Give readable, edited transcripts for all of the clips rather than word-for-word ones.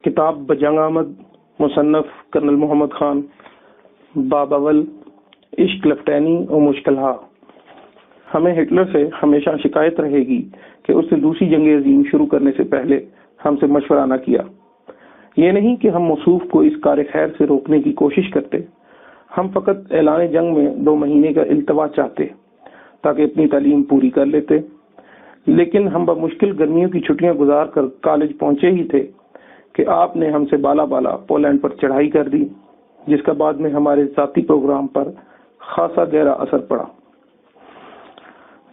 کتاب بجنگ آمد، مصنف کرنل محمد خان، باب اول، عشق لفٹینی اور مشکل ہا۔ ہمیں ہٹلر سے ہمیشہ شکایت رہے گی کہ اس نے دوسری جنگ عظیم شروع کرنے سے پہلے ہم سے مشورہ نہ کیا۔ یہ نہیں کہ ہم موصوف کو اس کار خیر سے روکنے کی کوشش کرتے، ہم فقط اعلان جنگ میں 2 مہینے کا التوا چاہتے تاکہ اپنی تعلیم پوری کر لیتے، لیکن ہم بمشکل گرمیوں کی چھٹیاں گزار کر کالج پہنچے ہی تھے کہ آپ نے ہم سے بالا پولینڈ پر چڑھائی کر دی، جس کا بعد میں ہمارے ذاتی پروگرام پر خاصا گہرا اثر پڑا۔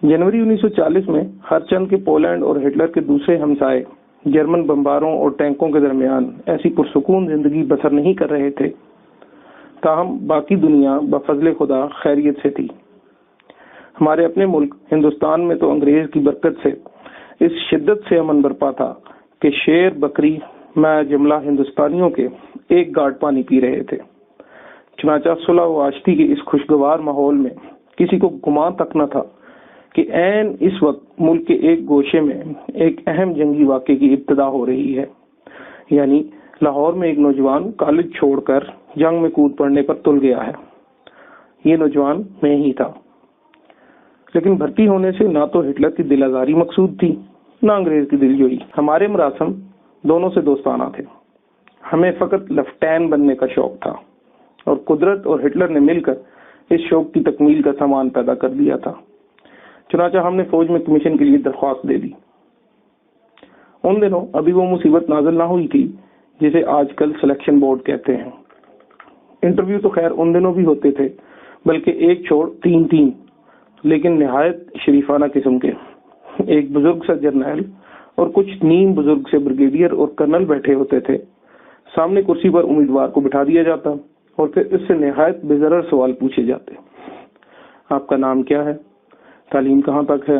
جنوری 1940 میں ہر چند کے پولینڈ اور ہٹلر کے دوسرے ہمسائے جرمن بمباروں اور ٹینکوں کے درمیان ایسی پرسکون زندگی بسر نہیں کر رہے تھے، تاہم باقی دنیا بفضل خدا خیریت سے تھی۔ ہمارے اپنے ملک ہندوستان میں تو انگریز کی برکت سے اس شدت سے امن برپا تھا کہ شیر بکری میں جملہ ہندوستانیوں کے ایک گاڑ پانی پی رہے تھے۔ چنانچہ صلح و آشتی کے اس خوشگوار ماحول میں کسی کو گمان تک نہ تھا کہ عین اس وقت ملک کے ایک گوشے میں ایک اہم جنگی واقعے کی ابتدا ہو رہی ہے، یعنی لاہور میں ایک نوجوان کالج چھوڑ کر جنگ میں کود پڑنے پر تل گیا ہے۔ یہ نوجوان میں ہی تھا، لیکن بھرتی ہونے سے نہ تو ہٹلر کی دل آزاری مقصود تھی، نہ انگریز کی دل جوئی۔ ہمارے مراسم دونوں سے دوستانہ تھے، ہمیں فقط لفٹین بننے کا شوق تھا، اور قدرت اور ہٹلر نے مل کر اس شوق کی تکمیل کا سامان پیدا کر دیا تھا۔ چنانچہ ہم نے فوج میں کمیشن کے لیے درخواست دے دی۔ ان دنوں ابھی وہ مصیبت نازل نہ ہوئی تھی جسے آج کل سلیکشن بورڈ کہتے ہیں۔ انٹرویو تو خیر ان دنوں بھی ہوتے تھے، بلکہ ایک چھوڑ 3 لیکن نہایت شریفانہ قسم کے۔ ایک بزرگ سے جرنیل اور کچھ نیم بزرگ سے بریگیڈیئر اور کرنل بیٹھے ہوتے تھے۔ سامنے کرسی پر امیدوار کو بٹھا دیا جاتا اور پھر اس سے نہایت بے-ضرر سوال پوچھے جاتے۔ آپ کا نام کیا ہے؟ تعلیم کہاں تک ہے؟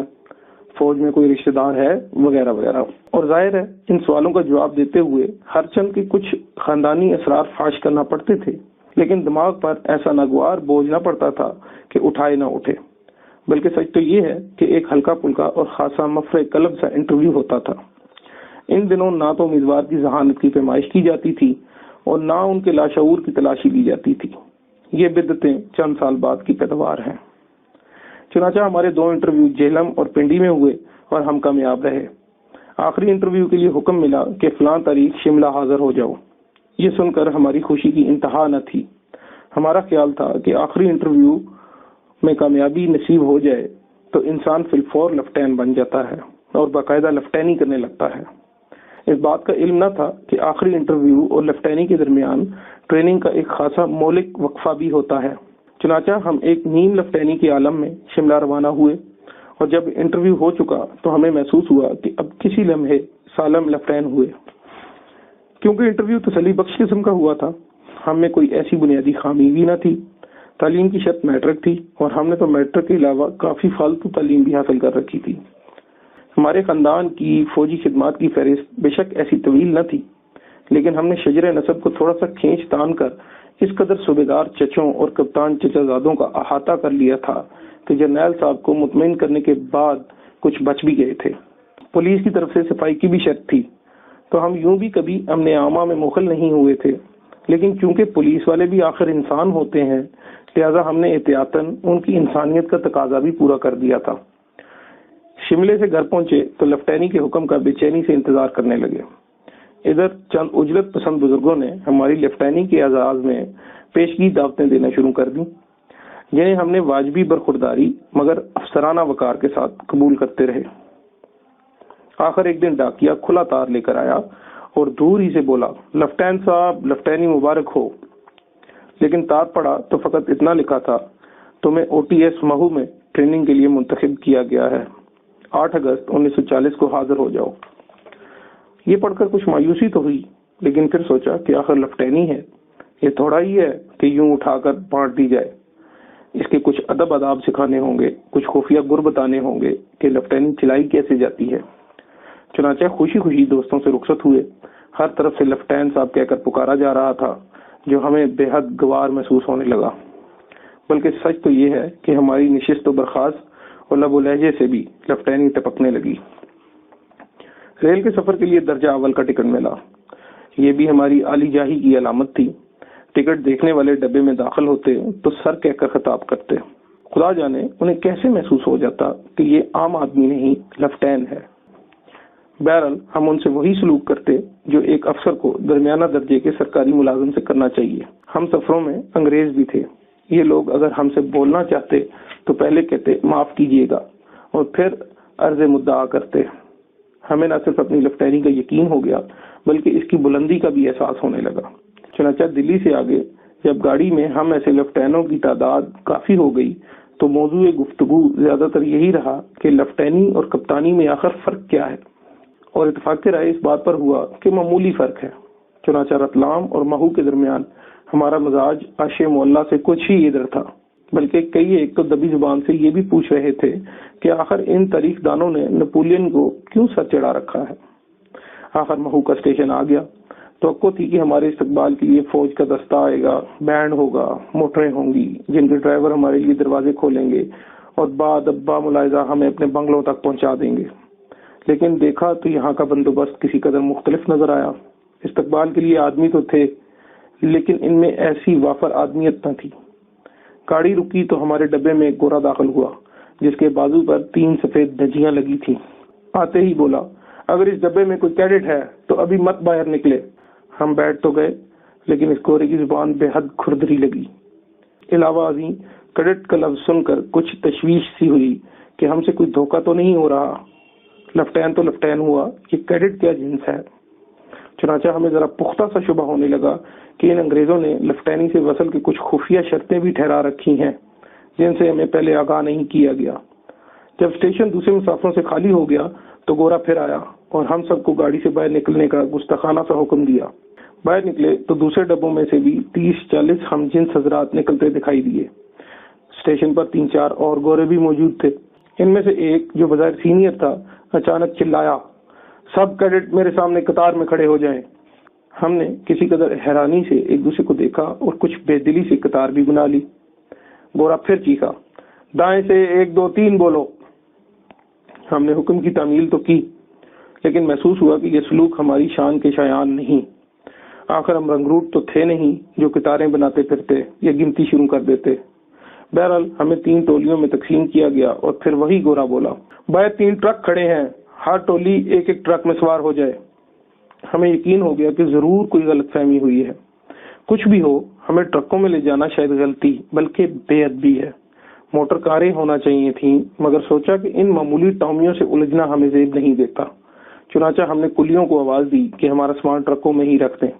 فوج میں کوئی رشتہ دار ہے؟ وغیرہ وغیرہ۔ اور ظاہر ہے ان سوالوں کا جواب دیتے ہوئے ہر چند کے کچھ خاندانی اسرار فاش کرنا پڑتے تھے، لیکن دماغ پر ایسا ناگوار بوجھ نہ پڑتا تھا کہ اٹھائے نہ اٹھے۔ بلکہ سچ تو یہ ہے کہ ایک ہلکا پھلکا اور خاصا مفرح قلب سا انٹرویو ہوتا تھا۔ ان دنوں نہ تو امیدوار کی ذہانت کی پیمائش کی جاتی تھی اور نہ ان کے لاشعور کی تلاشی لی جاتی تھی۔ یہ بدعتیں چند سال بعد کی پیداوار ہیں۔ چنانچہ ہمارے 2 انٹرویو جہلم اور پنڈی میں ہوئے اور ہم کامیاب رہے۔ آخری انٹرویو کے لیے حکم ملا کہ فلاں تاریخ شملہ حاضر ہو جاؤ۔ یہ سن کر ہماری خوشی کی انتہا نہ تھی۔ ہمارا خیال تھا کہ آخری انٹرویو میں کامیابی نصیب ہو جائے تو انسان فی الفور لفٹین بن جاتا ہے اور باقاعدہ لفٹینی کرنے لگتا ہے۔ اس بات کا علم نہ تھا کہ آخری انٹرویو اور لفٹینی کے درمیان ٹریننگ کا ایک خاصا مولک وقفہ بھی ہوتا ہے۔ چنانچہ ہم ایک نیم لفٹینی کے عالم میں شملہ روانہ ہوئے، اور جب انٹرویو ہو چکا تو ہمیں محسوس ہوا کہ اب کسی لمحے سالم لفٹین ہوئے۔ کیونکہ انٹرویو تسلی بخش قسم کا ہوا تھا، ہم میں کوئی ایسی بنیادی خامی بھی نہ تھی۔ تعلیم کی شرط میٹرک تھی، اور ہم نے تو میٹرک کے علاوہ کافی فالتو تعلیم بھی حاصل کر رکھی تھی۔ ہمارے خاندان کی فوجی خدمات کی فہرست بے شک ایسی طویل نہ تھی، لیکن ہم نے شجر نسب کو تھوڑا سا کھینچ تان کر اس قدر صوبیدار چچوں اور کپتان چچا زادوں کا احاطہ کر لیا تھا کہ جرنیل صاحب کو مطمئن کرنے کے بعد کچھ بچ بھی گئے تھے۔ پولیس کی طرف سے صفائی کی بھی شرط تھی، تو ہم یوں بھی کبھی امن عامہ میں مخل نہیں ہوئے تھے، لیکن چونکہ پولیس والے بھی آخر انسان ہوتے ہیں، لہذا ہم نے احتیاطاً ان کی انسانیت کا تقاضا بھی پورا کر دیا تھا۔ شملے سے گھر پہنچے تو لفٹینی کے حکم کا بے چینی سے انتظار کرنے لگے۔ ادھر چند اجلت پسند بزرگوں نے ہماری لفٹینی کے اعزاز میں پیشگی دعوتیں دینا شروع کر دیں، جنہیں ہم نے واجبی برخورداری مگر افسرانہ وقار کے ساتھ قبول کرتے رہے۔ آخر ایک دن ڈاکیا کھلا تار لے کر آیا اور دور ہی سے بولا، لفٹین صاحب لفٹینی مبارک ہو۔ لیکن تار پڑا تو فقط اتنا لکھا تھا، تمہیں OTS مہو میں ٹریننگ کے لیے منتخب کیا گیا ہے، 8 اگست 1940 کو حاضر ہو جاؤ۔ یہ پڑھ کر کچھ مایوسی تو ہوئی، لیکن پھر سوچا کہ آخر لفٹینی ہے، یہ تھوڑا ہی ہے کہ یوں اٹھا کر بانٹ دی جائے۔ اس کے کچھ ادب آداب سکھانے ہوں گے، کچھ خفیہ گر بتانے ہوں گے کہ لفٹینی چلائی کیسے جاتی ہے۔ چنانچہ خوشی خوشی دوستوں سے رخصت ہوئے۔ ہر طرف سے لفٹین صاحب کہہ کر پکارا جا رہا تھا، جو ہمیں بے حد گوار محسوس ہونے لگا۔ بلکہ سچ تو یہ ہے کہ ہماری نشست و برخاست اور لب و لہجے سے بھی لفٹینی ٹپکنے لگی۔ ریل کے سفر کے لیے درجہ اول کا ٹکٹ ملا۔ یہ بھی ہماری عالی جاہی کی علامت تھی۔ ٹکٹ دیکھنے والے ڈبے میں داخل ہوتے تو سر کہہ کر خطاب کرتے۔ خدا جانے انہیں کیسے محسوس ہو جاتا کہ یہ عام آدمی نہیں، لیفٹیننٹ ہے۔ بہرحال ہم ان سے وہی سلوک کرتے جو ایک افسر کو درمیانہ درجے کے سرکاری ملازم سے کرنا چاہیے۔ ہم سفروں میں انگریز بھی تھے۔ یہ لوگ اگر ہم سے بولنا چاہتے تو پہلے کہتے معاف کیجیے گا اور پھر عرض مدعا کرتے۔ ہمیں نہ صرف اپنی لیفٹینی کا یقین ہو گیا بلکہ اس کی بلندی کا بھی احساس ہونے لگا۔ چنانچہ دلی سے آگے جب گاڑی میں ہم ایسے لیفٹینوں کی تعداد کافی ہو گئی تو موضوع گفتگو زیادہ تر یہی رہا کہ لیفٹینی اور کپتانی میں آخر فرق کیا ہے، اور اتفاق رائے اس بات پر ہوا کہ معمولی فرق ہے۔ چنانچہ رتلام اور مہو کے درمیان ہمارا مزاج عاشق معلّہ سے کچھ ہی ادھر تھا، بلکہ کئی ایک تو دبی زبان سے یہ بھی پوچھ رہے تھے کہ آخر ان تاریخ دانوں نے نپولین کو کیوں سر چڑھا رکھا ہے۔ آخر مہو کا اسٹیشن آ گیا۔ توقع تھی کہ ہمارے استقبال کے لیے فوج کا دستہ آئے گا، بینڈ ہوگا، موٹریں ہوں گی جن کے ڈرائیور ہمارے لیے دروازے کھولیں گے اور بعد ابا ملاحظہ ہمیں اپنے بنگلوں تک پہنچا دیں گے۔ لیکن دیکھا تو یہاں کا بندوبست کسی قدر مختلف نظر آیا۔ استقبال کے لیے آدمی تو تھے لیکن ان میں ایسی وافر آدمیت نہ تھی۔ گاڑی رکی تو ہمارے ڈبے میں ایک گورا داخل ہوا جس کے بازو پر 3 سفید دھجیاں لگی تھیں۔ آتے ہی بولا، اگر اس ڈبے میں کوئی کیڈٹ ہے تو ابھی مت باہر نکلے۔ ہم بیٹھ تو گئے لیکن اس گورے کی زبان بے حد کھردری لگی۔ علاوہ ازیں کیڈٹ کا لفظ سن کر کچھ تشویش سی ہوئی کہ ہم سے کوئی دھوکہ تو نہیں ہو رہا۔ لیفٹین تو لیفٹین ہوا، یہ کیڈٹ کیا جنس ہے؟ چنانچہ ہمیں ذرا پختہ سا شبہ ہونے لگا کہ ان انگریزوں نے لیفٹینی سے وصل کی کچھ خفیہ شرطیں بھی ٹھہرا رکھی ہیں جن سے ہمیں پہلے آگاہ نہیں کیا گیا۔ جب اسٹیشن دوسرے مسافروں سے خالی ہو گیا تو گورا پھر آیا اور ہم سب کو گاڑی سے باہر نکلنے کا گستاخانہ سا حکم دیا۔ باہر نکلے تو دوسرے ڈبوں میں سے بھی 30-40 ہم جنس حضرات نکلتے دکھائی دیے۔ اسٹیشن پر 3-4 اور گورے بھی موجود تھے۔ ان میں سے ایک جو بظاہر سینئر تھا اچانک چلایا، سب کیڈٹ میرے سامنے قطار میں کھڑے ہو جائیں۔ ہم نے کسی قدر حیرانی سے ایک دوسرے کو دیکھا اور کچھ بے دلی سے قطار بھی بنا لی۔ گورا پھر چیخا، دائیں سے 1 2 3 بولو۔ ہم نے حکم کی تعمیل تو کی لیکن محسوس ہوا کہ یہ سلوک ہماری شان کے شایان نہیں۔ آخر ہم رنگروٹ تو تھے نہیں جو قطاریں بناتے پھرتے یا گنتی شروع کر دیتے۔ بہرحال ہمیں 3 ٹولیوں میں تقسیم کیا گیا اور پھر وہی گورا بولا، باہر 3 ٹرک کھڑے ہیں، ہر ٹولی ایک ٹرک میں سوار ہو جائے۔ ہمیں یقین ہو گیا کہ ضرور کوئی غلط فہمی ہوئی ہے۔ کچھ بھی ہو، ہمیں ٹرکوں میں لے جانا شاید غلطی بلکہ بے ادبی ہے۔ موٹر کاریں ہونا چاہیے تھیں مگر سوچا کہ ان معمولی ٹامیوں سے الجھنا ہمیں زیب نہیں دیتا۔ چنانچہ ہم نے کلیوں کو آواز دی کہ ہمارا سامان ٹرکوں میں ہی رکھ دیں۔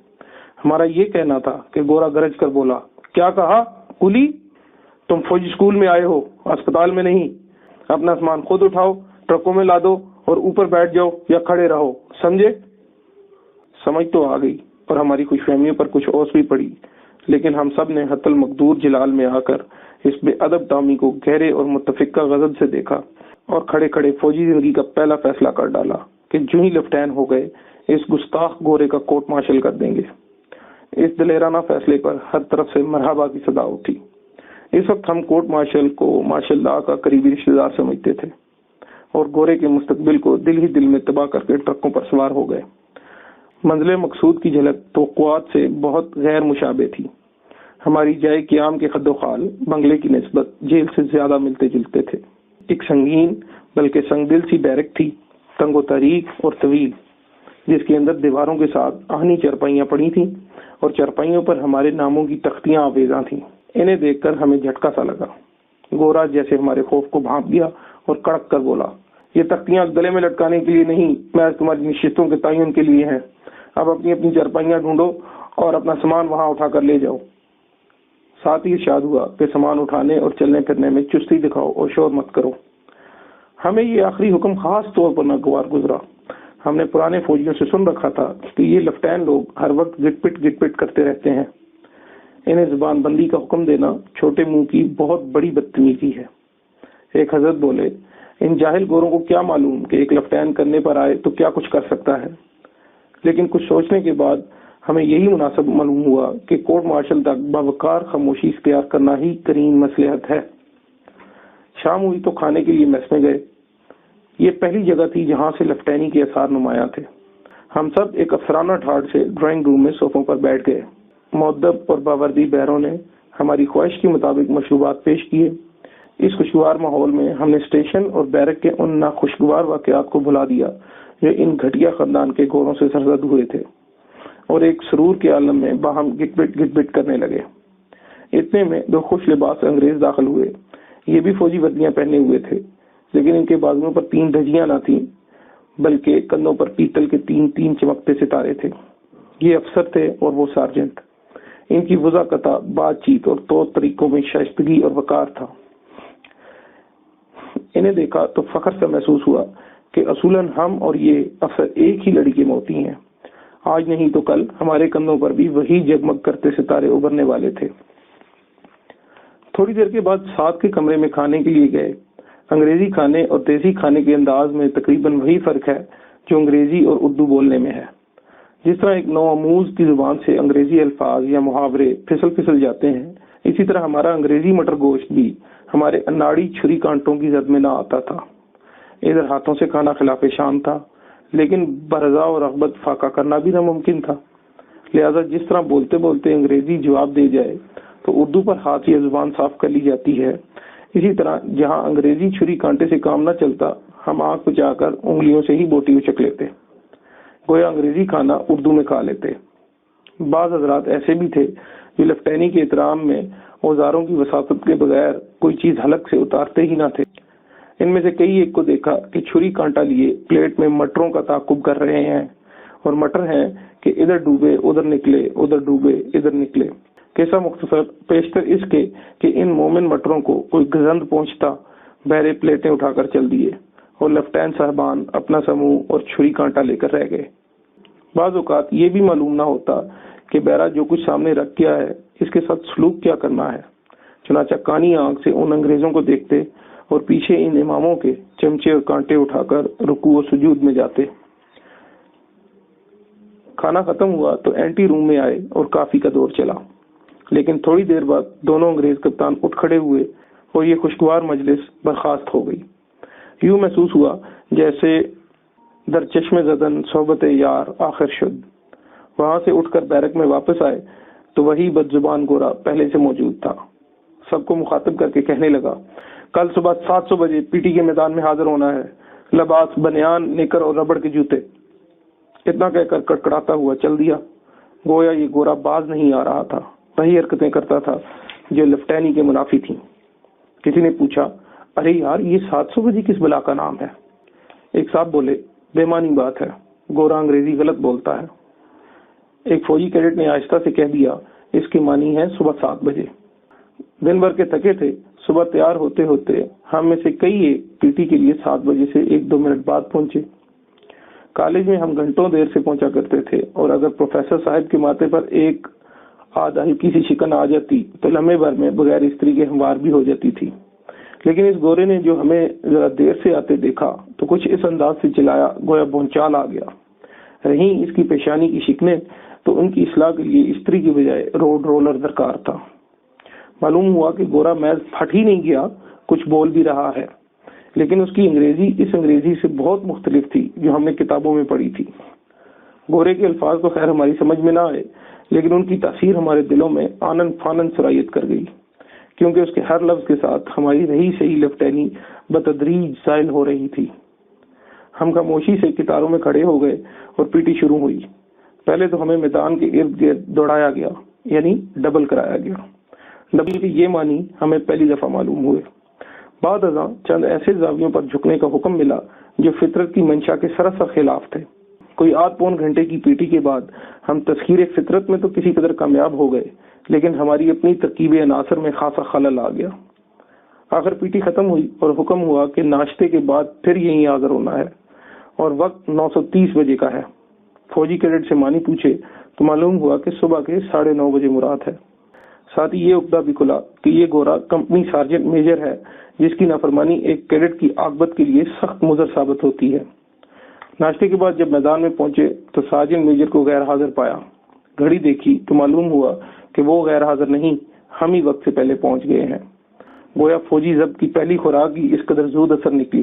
ہمارا یہ کہنا تھا کہ گورا گرج کر بولا، کیا کہا کلی؟ تم فوجی اسکول میں آئے ہو، اسپتال میں نہیں۔ اپنا سامان خود اٹھاؤ، ٹرکوں میں لا دو اور اوپر بیٹھ جاؤ یا کھڑے رہو، سمجھے؟ سمجھ تو آ گئی اور ہماری خوش فہمیوں پر کچھ اوس بھی پڑی، لیکن ہم سب نے حت المقدور جلال میں آ کر اس بے ادب ٹامی کو گہرے اور متفقہ غضب سے دیکھا اور کھڑے کھڑے فوجی زندگی کا پہلا فیصلہ کر ڈالا کہ جو ہی لیفٹین ہو گئے اس گستاخ گورے کا کوٹ مارشل کر دیں گے۔ اس دلیرانہ فیصلے پر ہر طرف سے مرحبا کی صدا اٹھی۔ اس وقت ہم کوٹ مارشل کو مارشل لا کا قریبی رشتہ دار سمجھتے تھے اور گورے کے مستقبل کو دل ہی دل میں تباہ کر کے ٹرکوں پر سوار ہو گئے۔ منزل مقصود کی جھلک توقعات سے بہت غیر مشابہ تھی۔ ہماری جائے قیام کے خد و خال بنگلے کی نسبت جیل سے زیادہ ملتے جلتے تھے۔ ایک سنگین بلکہ سنگ دل سی بیرک تھی، تنگ و تاریک اور طویل، جس کے اندر دیواروں کے ساتھ آہنی چرپائیاں پڑی تھیں اور چرپائیوں پر ہمارے ناموں کی تختیاں آویزاں تھیں۔ انہیں دیکھ کر ہمیں جھٹکا سا لگا۔ گورا جیسے ہمارے خوف کو بھانپ گیا اور کڑک کر بولا، یہ تختیاں گلے میں لٹکانے کے لیے نہیں، محض تمہاری نشستوں کے تعین کے لیے ہیں۔ اب اپنی اپنی چرپائیاں ڈھونڈو اور اپنا سامان وہاں اٹھا کر لے جاؤ۔ ساتھ ہی ارشاد ہوا کہ سامان اٹھانے اور چلنے پھرنے میں چستی دکھاؤ اور شور مت کرو۔ ہمیں یہ آخری حکم خاص طور پر ناگوار گزرا۔ ہم نے پرانے فوجیوں سے سن رکھا تھا کہ یہ لیفٹین لوگ ہر وقت گٹ پٹ کرتے رہتے ہیں۔ انہیں زبان بندی کا حکم دینا چھوٹے منہ کی بہت بڑی بدتمیزی ہے۔ ایک حضرت بولے، ان جاہل گوروں کو کیا معلوم کہ ایک لیفٹین کرنے پر آئے تو کیا کچھ کر سکتا ہے۔ لیکن کچھ سوچنے کے بعد ہمیں یہی مناسب معلوم ہوا کہ کورٹ مارشل تک باوقار خاموشی اختیار کرنا ہی ترین مصلحت ہے۔ شام ہوئی تو کھانے کے لیے میس میں گئے۔ یہ پہلی جگہ تھی جہاں سے لیفٹینی کے اثار نمایاں تھے۔ ہم سب ایک افسرانہ ٹھاٹ سے ڈرائنگ روم میں صوفوں پر بیٹھ گئے۔ مؤدب اور باوردی بہروں نے ہماری خواہش کے مطابق مشروبات پیش کیے۔ اس خوشگوار ماحول میں ہم نے اسٹیشن اور بیرک کے ان ناخوشگوار واقعات کو بھلا دیا جو ان گھٹیا خاندان کے گوروں سے سرزد ہوئے تھے، اور ایک سرور کے عالم میں باہم گٹ بٹ کرنے لگے۔ اتنے میں دو خوش لباس انگریز داخل ہوئے۔ یہ بھی فوجی وردیاں پہنے ہوئے تھے، لیکن ان کے بازوؤں پر 3 دھجیاں نہ تھیں، بلکہ کندھوں پر پیتل کے 3 چمکتے ستارے تھے۔ یہ افسر تھے اور وہ سارجنٹ۔ ان کی وضاحت، بات چیت اور طور طریقوں میں شائستگی اور وقار تھا۔ انہیں دیکھا تو فخر سے محسوس ہوا کہ اصولاً ہم اور یہ افسر ایک ہی لڑی کے موتی ہیں۔ آج نہیں تو کل ہمارے کندھوں پر بھی وہی جگمگ کرتے ستارے ابھرنے والے تھے۔ تھوڑی دیر کے بعد ساتھ کے کمرے میں کھانے کے لیے گئے۔ انگریزی کھانے اور دیسی کھانے کے انداز میں تقریباً وہی فرق ہے جو انگریزی اور اردو بولنے میں ہے۔ جس طرح ایک نوآموز کی زبان سے انگریزی الفاظ یا محاورے پھسل جاتے ہیں، اسی طرح ہمارا انگریزی مٹر گوشت بھی ہمارے اناڑی چھری کانٹوں کی زد میں نہ آتا تھا۔ ادھر ہاتھوں سے کھانا خلاف شان تھا، لیکن برضا و رغبت فاقہ کرنا بھی ناممکن تھا۔ لہذا جس طرح بولتے بولتے انگریزی جواب دے جائے تو اردو پر ہاتھ یا زبان صاف کر لی جاتی ہے، اسی طرح جہاں انگریزی چھری کانٹے سے کام نہ چلتا، ہم آنکھ بچا کر انگلیوں سے ہی بوٹی اچک لیتے، گویا انگریزی کھانا اردو میں کھا لیتے۔ بعض حضرات ایسے بھی تھے جو لفٹینی کے احترام میں اوزاروں کی وساطت کے بغیر کوئی چیز حلق سے اتارتے ہی نہ تھے۔ ان میں سے کئی ایک کو دیکھا کہ چھری کانٹا لیے پلیٹ میں مٹروں کا تعاقب کر رہے ہیں، اور مٹر ہیں کہ ادھر ڈوبے ادھر نکلے، ادھر ڈوبے ادھر نکلے۔ کیسا مختصر پیشتر اس کے کہ ان مومن مٹروں کو کوئی گزند پہنچتا بہرے پلیٹیں اٹھا کر چل دیے، اور لیفٹیننٹ صاحبان اپنا سموہ اور چھری کانٹا لے کر رہ گئے۔ بعض اوقات یہ بھی معلوم نہ ہوتا کہ بہرا جو کچھ سامنے رکھ کیا ہے اس کے ساتھ سلوک کیا کرنا ہے، چنانچہ کانی آنکھ سے ان انگریزوں کو دیکھتے اور پیچھے ان اماموں کے چمچے اور کانٹے اٹھا کر رکوع و سجود میں جاتے۔ کھانا ختم ہوا تو اینٹی روم میں آئے اور کافی کا دور چلا، لیکن تھوڑی دیر بعد دونوں انگریز کپتان اٹھ کھڑے ہوئے اور یہ خوشگوار مجلس برخاست ہو گئی۔ یوں محسوس ہوا جیسے در چشم زدن صحبت یار آخر شد۔ وہاں سے اٹھ کر بیرک میں واپس آئے تو وہی بد زبان گورا پہلے سے موجود تھا۔ سب کو مخاطب کر کے کہنے لگا، کل صبح 700 بجے پی ٹی کے میدان میں حاضر ہونا ہے، لباس بنیان، نیکر اور ربڑ کے جوتے۔ اتنا کہہ کر کڑکڑاتا ہوا چل دیا، گویا یہ گورا باز نہیں آ رہا تھا، وہی حرکتیں کرتا تھا جو لفٹینی کے منافی تھیں۔ کسی نے پوچھا، ارے یار یہ 700 بجے کس بلا کا نام ہے؟ ایک صاحب بولے، بے معنی بات ہے، گورا انگریزی غلط بولتا ہے۔ ایک فوجی کیڈٹ نے آہستہ سے کہہ دیا، اس کی معنی ہے صبح 7 بجے۔ دن بھر کے تھکے تھے، صبح تیار ہوتے ہوتے ہم میں سے کئی ایک پی ٹی کے لیے 7 بجے سے 1-2 منٹ بعد پہنچے۔ کالج میں ہم گھنٹوں دیر سے پہنچا کرتے تھے، اور اگر پروفیسر صاحب کے ماتھے پر ایک آدھ ہلکی سی شکن آ جاتی تو لمحے بھر میں بغیر استری کے ہموار بھی ہو جاتی تھی۔ لیکن اس گورے نے جو ہمیں ذرا دیر سے آتے دیکھا تو کچھ اس انداز سے چلایا گویا بھونچال آ گیا۔ رہیں اس کی پیشانی کی شکنیں تو ان کی اصلاح کے لیے استری کی بجائے روڈ رولر درکار تھا۔ معلوم ہوا کہ گورا محض پھٹ ہی نہیں گیا، کچھ بول بھی رہا ہے، لیکن اس کی انگریزی اس انگریزی سے بہت مختلف تھی جو ہم نے کتابوں میں پڑھی تھی۔ گورے کے الفاظ تو خیر ہماری سمجھ میں نہ آئے، لیکن ان کی تاثیر ہمارے دلوں میں آنن فانن سرایت کر گئی، کیونکہ اس کے ہر لفظ کے ساتھ ہماری رہی صحیح لفٹینی بتدریج زائل ہو رہی تھی۔ ہم خاموشی سے کتاروں میں کھڑے ہو گئے اور پی ٹی شروع ہوئی۔ پہلے تو ہمیں میدان کے ارد گرد دوڑایا گیا، یعنی ڈبل کرایا گیا۔ ڈبل کے یہ معنی ہمیں پہلی دفعہ معلوم ہوئے۔ بعد ازاں چند ایسے زاویوں پر جھکنے کا حکم ملا جو فطرت کی منشا کے سراسر خلاف تھے۔ کوئی آدھ پون گھنٹے کی پی ٹی کے بعد ہم تسخیر فطرت میں تو کسی قدر کامیاب ہو گئے، لیکن ہماری اپنی ترکیب عناصر میں خاصا خلل آ گیا۔ آخر پی ٹی ختم ہوئی اور حکم ہوا کہ ناشتے کے بعد پھر یہیں حاضر ہونا ہے، اور وقت 9:30 بجے کا ہے۔ فوجی کیڈٹ سے معنی پوچھے تو معلوم ہوا کہ صبح کے 9:30 بجے مراد ہے۔ ساتھ ہی یہ عقدہ بھی کھلا کہ یہ گورا کمپنی سارجنٹ میجر ہے، جس کی نافرمانی ایک کیڈٹ کی عاقبت کے لیے سخت مضر ثابت ہوتی ہے۔ ناشتے کے بعد جب میدان میں پہنچے تو سارجنٹ میجر کو غیر حاضر پایا۔ گھڑی دیکھی تو معلوم ہوا کہ وہ غیر حاضر نہیں، ہم ہی وقت سے پہلے پہنچ گئے ہیں۔ گویا فوجی ضبط کی پہلی خوراک ہی اس قدر زود اثر نکلی۔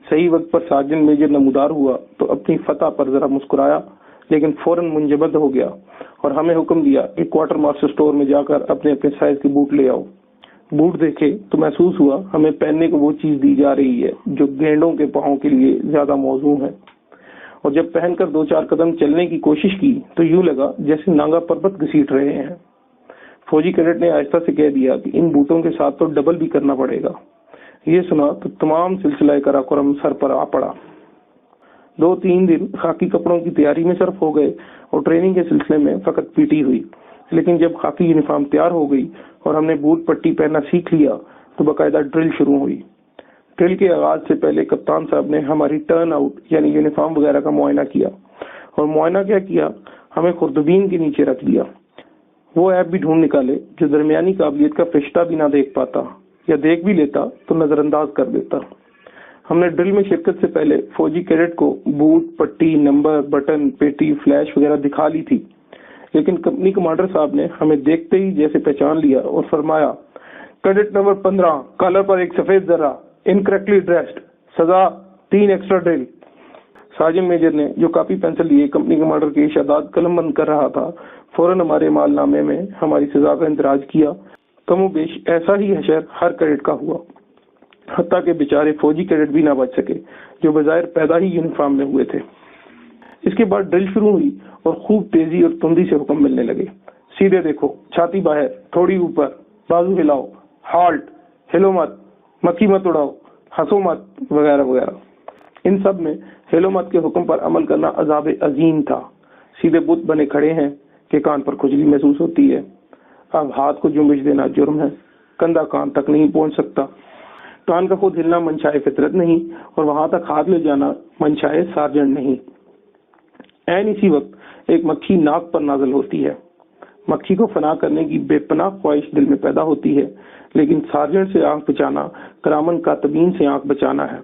صحیح وقت پر سارجنٹ میجر نمودار ہوا تو اپنی فتح پر ذرا مسکرایا، لیکن فوراً منجمد ہو گیا اور ہمیں حکم دیا کہ کوارٹر ماسٹر سٹور میں جا کر اپنے اپنے سائز کے بوٹ لے آؤ۔ بوٹ دیکھے تو محسوس ہوا ہمیں پہننے کو وہ چیز دی جا رہی ہے جو گینڈوں کے پاؤں کے لیے زیادہ موزوں ہے، اور جب پہن کر 2-4 قدم چلنے کی کوشش کی تو یوں لگا جیسے نانگا پربت گھسیٹ رہے ہیں۔ فوجی کیڈٹ نے آہستہ سے کہہ دیا کہ ان بوٹوں کے ساتھ تو ڈبل بھی کرنا پڑے گا۔ یہ سنا تو تمام سلسلہ قراقرم سر پر آ پڑا۔ 2-3 دن خاکی کپڑوں کی تیاری میں صرف ہو گئے اور ٹریننگ کے سلسلے میں فقط پیٹی ہوئی، لیکن جب خاکی یونیفارم تیار ہو گئی اور ہم نے بوٹ پٹی پہننا سیکھ لیا تو باقاعدہ ڈرل شروع ہوئی۔ ڈرل کے آغاز سے پہلے کپتان صاحب نے ہماری ٹرن آؤٹ یعنی یونیفارم وغیرہ کا معائنہ کیا، اور معائنہ کیا کیا، ہمیں خردبین کے نیچے رکھ دیا۔ وہ ایپ بھی ڈھونڈ نکالے جو درمیانی قابلیت کا فرشتہ بھی نہ دیکھ پاتا، یا دیکھ بھی لیتا تو نظر انداز کر دیتا۔ ہم نے ڈرل میں شرکت سے پہلے فوجی کیڈٹ کو بوٹ، پٹی، نمبر، بٹن، پیٹی، فلیش وغیرہ دکھا لی تھی، لیکن کمپنی کمانڈر صاحب نے ہمیں دیکھتے ہی جیسے پہچان لیا اور فرمایا، کیڈٹ نمبر 15 کالر پر ایک سفید ذرہ، انکریکٹلی ڈریسڈ، سزا 3 ایکسٹرا ڈرل۔ سارجنٹ میجر نے جو کاپی پینسل لیے کمپنی کمانڈر کے ارشادات قلم بند کر رہا تھا، فوراً ہمارے مال نامے میں ہماری سزا کا اندراج کیا۔ کم و بیش ایسا ہی حشر ہر کیڈٹ کا ہوا، حتیٰ کہ بیچارے فوجی کیڈٹ بھی نہ بچ سکے جو بظاہر پیدا ہی یونیفارم میں ہوئے تھے۔ اس کے بعد ڈرل شروع ہوئی اور خوب تیزی اور تندی سے حکم ملنے لگے۔ سیدھے دیکھو، چھاتی باہر، تھوڑی اوپر، بازو ہلاؤ، ہالٹ، ہلو مت، مکھی مت اڑاؤ، ہنسو مت، وغیرہ وغیرہ۔ ان سب میں ہلو مت کے حکم پر عمل کرنا عذاب عظیم تھا۔ سیدھے بت بنے کھڑے ہیں کہ کان پر کھجلی محسوس ہوتی ہے، اب ہاتھ کو جنبش دینا جرم ہے، کندھا کان تک نہیں پہنچ سکتا، کان کا خود ہلنا منشائے فطرت نہیں، اور وہاں تک ہاتھ لے جانا منشائے سارجنٹ نہیں۔ عین اسی وقت ایک مکھی ناک پر نازل ہوتی ہے۔ مکھی کو فنا کرنے کی بے پناہ خواہش دل میں پیدا ہوتی ہے، لیکن سارجنٹ سے آنکھ بچانا کرامن کاتبین سے آنکھ بچانا ہے۔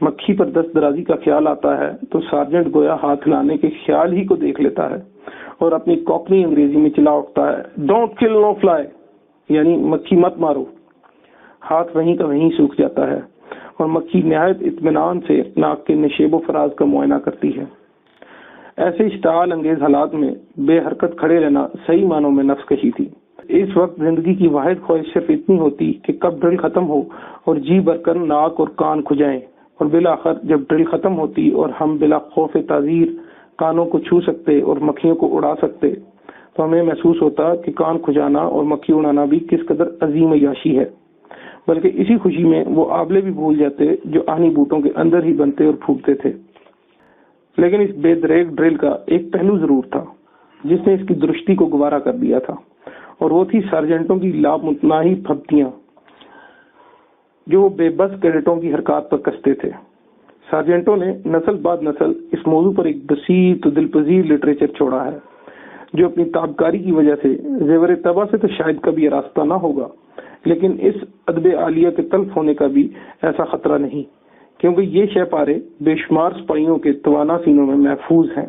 مکھی پر دست درازی کا خیال آتا ہے تو سارجنٹ گویا ہاتھ ہلانے کے خیال ہی کو دیکھ لیتا ہے اور اپنی کوکنی انگریزی میں چلا اٹھتا ہے، ڈونٹ کل نو فلائی، یعنی مکھی مت مارو۔ ہاتھ وہیں کا وہیں سوکھ جاتا ہے اور مکھی نہایت اطمینان سے ناک کے نشیب و فراز کا معائنہ کرتی ہے۔ ایسے اشتعال انگیز حالات میں بے حرکت کھڑے رہنا صحیح معنوں میں نفس کشی تھی۔ اس وقت زندگی کی واحد خواہش صرف اتنی ہوتی کہ کب ڈرل ختم ہو اور جی بھر کر ناک اور کان کھجائیں، اور بالآخر جب ڈرل ختم ہوتی اور ہم بلا خوف تعزیر کانوں کو چھو سکتے اور مکھیوں کو اڑا سکتے تو ہمیں محسوس ہوتا کہ کان کھجانا اور مکھی اڑانا بھی کس قدر عظیم عیاشی ہے، بلکہ اسی خوشی میں وہ آبلے بھی بھول جاتے جو آہنی بوٹوں کے اندر ہی بنتے اور پھوٹتے تھے۔ لیکن اس بے دریغ ڈرل کا ایک پہلو ضرور تھا جس نے اس کی درستی کو گوارا کر دیا تھا، اور وہ تھی سارجنٹوں کی لامتناہی پھبتیاں جو وہ بے بس کیڈٹوں کی حرکات پر کستے تھے۔ سارجنٹوں نے نسل بعد نسل اس موضوع پر ایک بسیط و دلپذیر لٹریچر چھوڑا ہے جو اپنی تابکاری کی وجہ سے زیور طبع سے تو شاید کبھی راستہ نہ ہوگا، لیکن اس ادب عالیہ کے تلف ہونے کا بھی ایسا خطرہ نہیں، کیونکہ یہ شہ پارے بے شمار سپاہیوں کے توانا سینوں میں محفوظ ہیں۔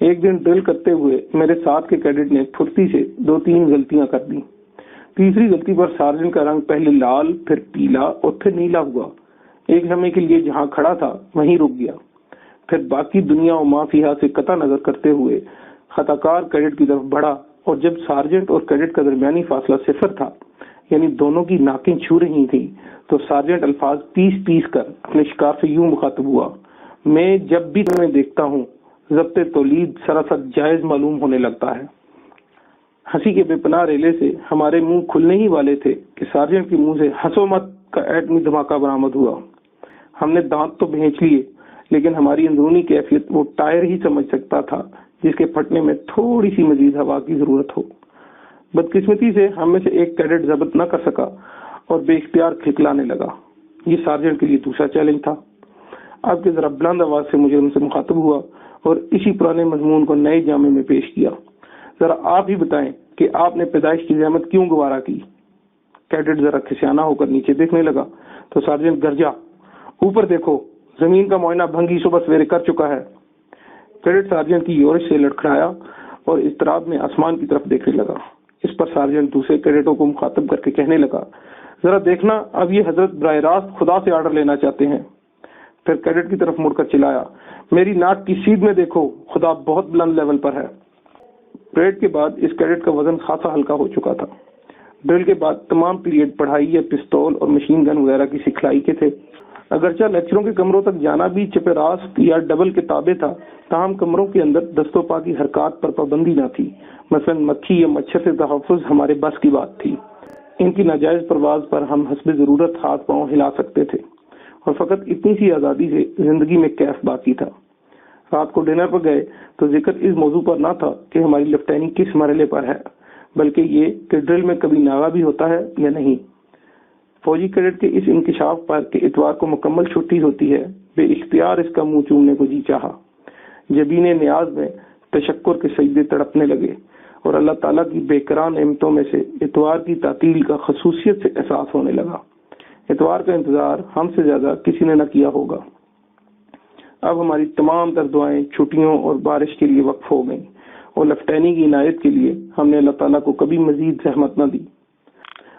ایک دن ڈرل کرتے ہوئے میرے ساتھ کے کیڈٹ نے پھرتی سے 2-3 غلطیاں کر دی۔ تیسری غلطی پر سارجنٹ کا رنگ پہلے لال، پھر پیلا اور پھر نیلا ہوا۔ ایک سمے کے لیے جہاں کھڑا تھا وہیں رک گیا، پھر باقی دنیا و ما فیہا سے قطع نظر کرتے ہوئے خطاکار کیڈٹ کی طرف بڑھا، اور جب سارجنٹ اور کیڈٹ کا درمیانی فاصلہ 0 تھا، یعنی دونوں کی ناکیں چھو رہی تھیں، تو سارجنٹ الفاظ پیس کر اپنے شکار سے یوں مخاطب ہوا، میں جب بھی تمہیں دیکھتا ہوں ضبط تولید سراسر جائز معلوم ہونے لگتا ہے۔ ہنسی کے بے پناہ ریلے سے ہمارے منہ کھلنے ہی والے تھے کہ سارجنٹ کے منہ سے ہنسو مت کا ایٹمی دھماکہ برآمد ہوا۔ ہم نے دانت تو بھینچ لیے، لیکن ہماری اندرونی کیفیت وہ ٹائر ہی سمجھ سکتا تھا جس کے پھٹنے میں تھوڑی سی مزید ہوا کی ضرورت ہو۔ بدقسمتی سے ہم میں سے ایک کیڈٹ ضبط نہ کر سکا اور بے اختیار کھکلانے لگا۔ یہ سارجنٹ کے لیے دوسرا چیلنج تھا۔ اب کے ذرا بلند آواز سے مجھے ان سے مخاطب ہوا اور اسی پرانے مضمون کو نئے جامے میں پیش کیا، ذرا آپ ہی بتائیں کہ آپ نے پیدائش کی زحمت کیوں گوارا کی؟ کیڈٹ ذرا کھسیانہ ہو کر نیچے دیکھنے لگا تو سارجنٹ گرجا، اوپر دیکھو، زمین کا معائنہ بھنگی صبح سویرے کر چکا ہے۔ کیڈٹ سارجنٹ کی یورش سے لڑکھڑایا اور اضطراب میں آسمان کی طرف دیکھنے لگا۔ اس پر سارجنٹ دوسرے کیڈٹوں کو مخاطب کر کے کہنے لگا، ذرا دیکھنا، اب یہ حضرت براہ راست خدا سے آرڈر لینا چاہتے ہیں۔ پھر کیڈٹ کی طرف مڑ کر چلایا، میری ناک کی سیدھ میں دیکھو، خدا بہت بلند لیول پر ہے۔ پریڈ کے بعد اس کیڈٹ کا وزن خاصا ہلکا ہو چکا تھا۔ ڈرل کے بعد تمام پیریڈ پڑھائی یا پستول اور مشین گن وغیرہ کی سکھلائی کے تھے۔ اگرچہ لیکچروں کے کمروں تک جانا بھی چپے راست یا ڈبل کے تابع تھا، تاہم کمروں کے اندر دست و پا کی حرکات پر پابندی نہ تھی۔ مثلا مکھی یا مچھر سے تحفظ ہمارے بس کی بات تھی۔ ان کی ناجائز پرواز پر ہم حسب ضرورت ہاتھ پاؤں ہلا سکتے تھے، اور فقط اتنی سی آزادی سے زندگی میں کیف باقی تھا۔ رات کو ڈنر پر گئے تو ذکر اس موضوع پر نہ تھا کہ ہماری لیفٹینی کس مرحلے پر ہے، بلکہ یہ کہ ڈرل میں کبھی ناغہ بھی ہوتا ہے یا نہیں۔ فوجی کیڈٹ کے اس انکشاف پر کہ اتوار کو مکمل چھٹی ہوتی ہے، بے اختیار اس کا منہ چومنے کو جی چاہا۔ جبین نیاز میں تشکر کے سجدے تڑپنے لگے، اور اللہ تعالیٰ کی بے کرار نعمتوں میں سے اتوار کی تعطیل کا خصوصیت سے احساس ہونے لگا۔ اتوار کا انتظار ہم سے زیادہ کسی نے نہ کیا ہوگا۔ اب ہماری تمام تر دعائیں چھٹیوں اور بارش کے لیے وقف ہو گئیں، اور لیفٹینی کی عنایت کے لیے ہم نے اللہ تعالیٰ کو کبھی مزید زحمت نہ دی۔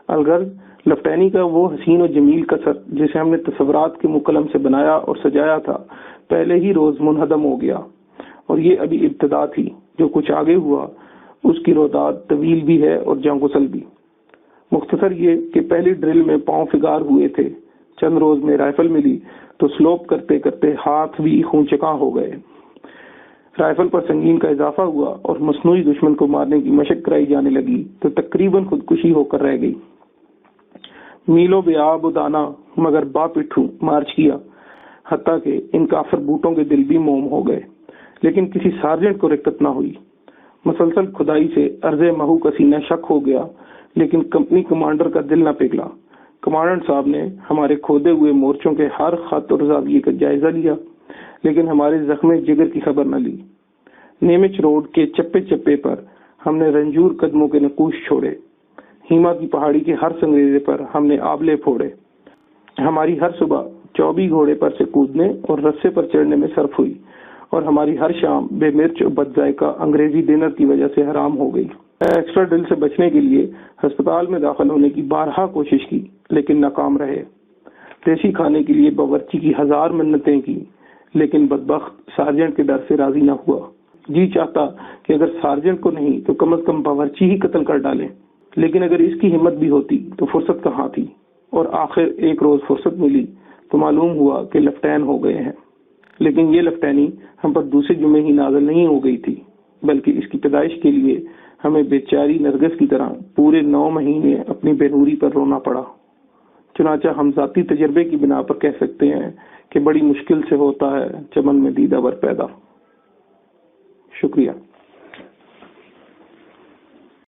الغرض لیفٹینی کا وہ حسین و جمیل قصر جسے ہم نے تصورات کے مقلم سے بنایا اور سجایا تھا، پہلے ہی روز منہدم ہو گیا، اور یہ ابھی ابتدا تھی۔ جو کچھ آگے ہوا اس کی روداد طویل بھی ہے اور جانگسل بھی۔ مختصر یہ کہ پہلی ڈرل میں پاؤں فگار ہوئے تھے، چند روز میں رائفل ملی تو سلوپ کرتے کرتے ہاتھ بھی خونچکاں ہو گئے۔ رائفل پر سنگین کا اضافہ ہوا اور مصنوعی دشمن کو مارنے کی مشق کرائی جانے لگی تو تقریباً خودکشی ہو کر رہ گئی۔ میلوں بے آب و دانا مگر با پٹھو مارچ کیا، حتیٰ کہ ان کافر بوٹوں کے دل بھی موم ہو گئے، لیکن کسی سارجنٹ کو رکت نہ ہوئی۔ مسلسل کھدائی سے عرض محو کا سینہ شک ہو گیا، لیکن کمپنی کمانڈر کا دل نہ پگھلا۔ کمانڈنٹ صاحب نے ہمارے کھودے ہوئے مورچوں کے ہر خط اور زاویے کا جائزہ لیا، لیکن ہمارے زخم جگر کی خبر نہ لی۔ نیمچ روڈ کے چپے چپے پر ہم نے رنجور قدموں کے نقوش چھوڑے، ہیما کی پہاڑی کے ہر سنگریزے پر ہم نے آبلے پھوڑے۔ ہماری ہر صبح 24 گھوڑے پر سے کودنے اور رسے پر چڑھنے میں صرف ہوئی، اور ہماری ہر شام بے مرچ اور بد ذائقہ انگریزی ڈنر کی وجہ سے حرام ہو گئی۔ ایکسٹرا ڈرل سے بچنے کے لیے ہسپتال میں داخل ہونے کی بارہا کوشش کی، لیکن ناکام رہے۔ دیسی کھانے کے لیے باورچی کی 1000 منتیں کی، لیکن بدبخت سارجنٹ کے ڈر سے راضی نہ ہوا۔ جی چاہتا کہ اگر سارجنٹ کو نہیں تو کم از کم باورچی ہی قتل کر ڈالیں، لیکن اگر اس کی ہمت بھی ہوتی تو فرصت کہاں تھی۔ اور آخر ایک روز فرصت ملی تو معلوم ہوا کہ لیفٹین ہو گئے ہیں، لیکن یہ لیفٹینی ہم پر دوسرے جمعے ہی نازل نہیں ہو گئی تھی، بلکہ اس کی پیدائش کے لیے ہمیں بیچاری نرگس کی طرح پورے 9 مہینے اپنی بے نوری پر رونا پڑا۔ چنانچہ ہم ذاتی تجربے کی بنا پر کہہ سکتے ہیں کہ بڑی مشکل سے ہوتا ہے چمن میں دیدہ ور پیدا۔ شکریہ۔